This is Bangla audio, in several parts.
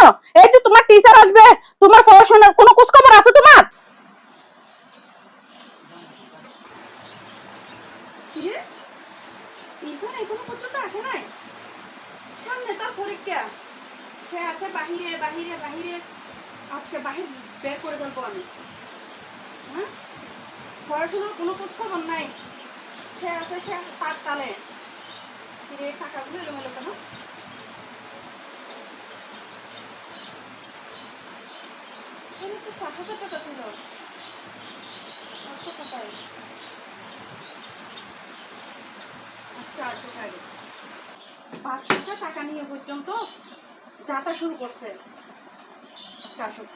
জন্য? এই যে তোমার টিচার আসবে, তোমার পড়াশোনার কোনো খোঁজ খবর আছে তোমার? কিরে ইরফান এখনো পর্যন্ত আসে নাই? সামনে তার পরীক্ষা, সে আছে বাহিরে বাহিরে বাহিরে। আজকে বাহির বের করে ফেলবো আমি। হ্যাঁ, পড়াশোনার কোনো খোঁজ খবর নাই, সে আছে সে তার তালে। কিরে টাকাগুলো এলোমেলো কেন? এখানে তো 4,000 টাকা ছিল, আর তো কোথায়? আজকে আসো টাকা, বাচ্চাটা টাকা নিয়ে পর্যন্ত যাতা শুরু করছে। আজকে আসুক।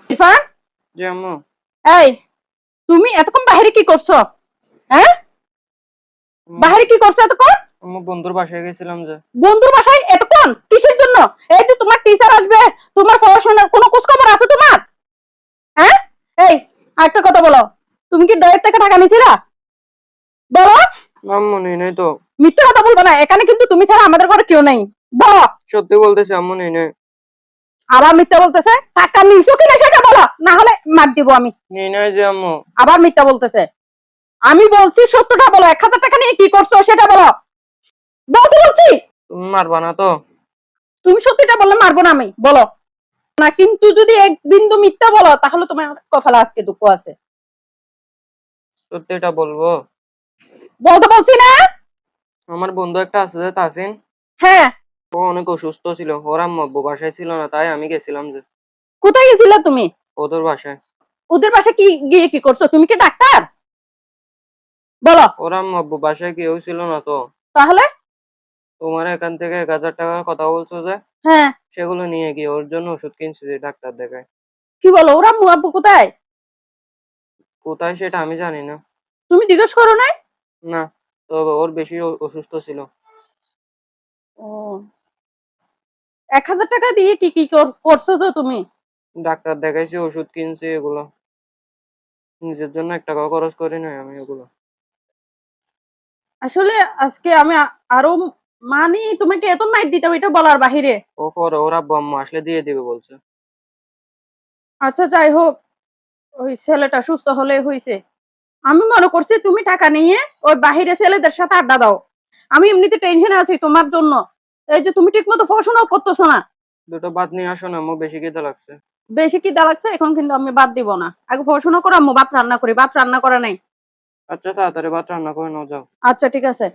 ইরফান, জি আম্মু। এই তুমি এতক্ষণ বাহিরে কি করছো? হ্যাঁ, বাহিরে কি করছো এতক্ষণ? আম্মু বন্ধুর বাসায় গেছিলাম যে। বন্ধুর বাসায় এতক্ষণ কিসের জন্য? এই যে তোমার টিচার আসবে, তোমার পড়াশোনার কোনো খোঁজ খবর আছে তোমার? হ্যাঁ, এই একটা কথা বলো, তুমি কি ডয়ের থেকে টাকা নিয়েছিলা? বলো। আম্মু নেই নাই তো। মিথ্যে কথা বলবো না, এখানে কিন্তু তুমি ছাড়া আমাদের ঘরে কেউ নেই। বলো। সত্যি বলতেছি আম্মু নেই নাই। আবার মিথ্যা বলতেছে। টাকা নিয়েছো কিনা সেটা বলো, না হলে মার দিব আমি। নেই নাই যে আম্মু। আবার মিথ্যা বলতেছে। আমি বলছি সত্যটা বলো, 1,000 টাকা নিয়ে কি করছো সেটা বলো। বলতে বলছি। তুমি মারবা না তো? তুমি সত্যিটা বললে মারবো না আমি, বলো। না কিন্তু যদি এক বিন্দু মিথ্যা বলো তাহলে তোমার কপালে আজকে দুঃখ আছে। সত্যিটা বলবো? বলতে বলছি না? আমার বন্ধু একটা আছে যে তাসিন, হ্যাঁ। ও অনেক অসুস্থ ছিল, ওর আম্মু আব্বু বাসায় ছিল না, তাই আমি গেছিলাম যে কোথায় গেছিলে তুমি? ওদের বাসায়। ওদের বাসায় কি গিয়ে কি করছো? তুমি কি ডাক্তার? বলো। ওর আম্মু আব্বু বাসায় কেউ ছিল না তো। তাহলে? তোমার এখান থেকে 1,000 টাকার কথা বলছো যে, হ্যাঁ। সেগুলো নিয়ে গিয়ে ওর জন্য ওষুধ কিনছি যে ডাক্তার দেখায়। কি বলো, ওরা আম্মু আব্বু কোথায়? কোথায় সেটা আমি জানি না। তুমি জিজ্ঞেস করো নাই? না, তো ওর বেশি অসুস্থ ছিল। ও, 1,000 টাকা দিয়ে কি কি করছো তো তুমি? ডাক্তার দেখাইছি, ওষুধ কিনছি, এগুলো নিজের জন্য 1 টাকাও খরচ করি নাই আমি এগুলো। আসলে আজকে আমি আরো মানে তোমাকে এত মাইর দিতাম এটা বলার বাহিরে। ও পরে ওর আব্বু আম্মু আসলে দিয়ে দিবে বলছে। আচ্ছা যাই হোক, ওই ছেলেটা সুস্থ হলে হয়েছে। আমি মনে করছি তুমি টাকা নিয়ে ওই বাহিরে ছেলেদের সাথে আড্ডা দাও। আমি এমনিতে টেনশনে আছি তোমার জন্য। এই যে তুমি ঠিক মতো পড়াশোনাও করতেছো না। দুটো ভাত নিয়ে আসো না, আমার বেশি খিদে লাগছে। বেশি খিদা লাগছে, এখন কিন্তু আমি বাদ দিব না। আগে পড়াশোনা করো, আম্মু ভাত রান্না করি, ভাত রান্না করা নাই। আচ্ছা তাড়াতাড়ি ভাত রান্না করে নাও, যাও। আচ্ছা ঠিক আছে।